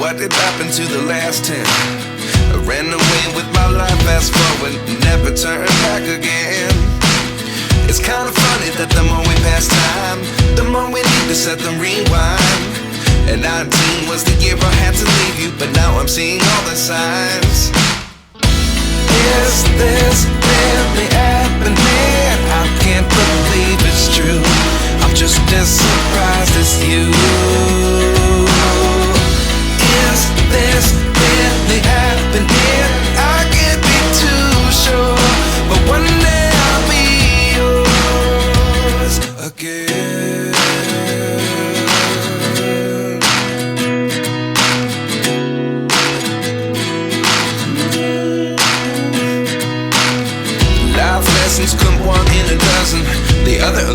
What did happen to the last 10? I ran away with my life, fast forward, never turn back again. It's kind of funny that the more we pass time, the more we need to set them rewind. And 19 was the year I had to leave you, but now I'm seeing all the signs. Is this really happening? I can't believe it's true. I'm just as surprised as you. Is this really happening? I can't be too sure, but one day I'll be yours again. Life lessons come one in a dozen. The other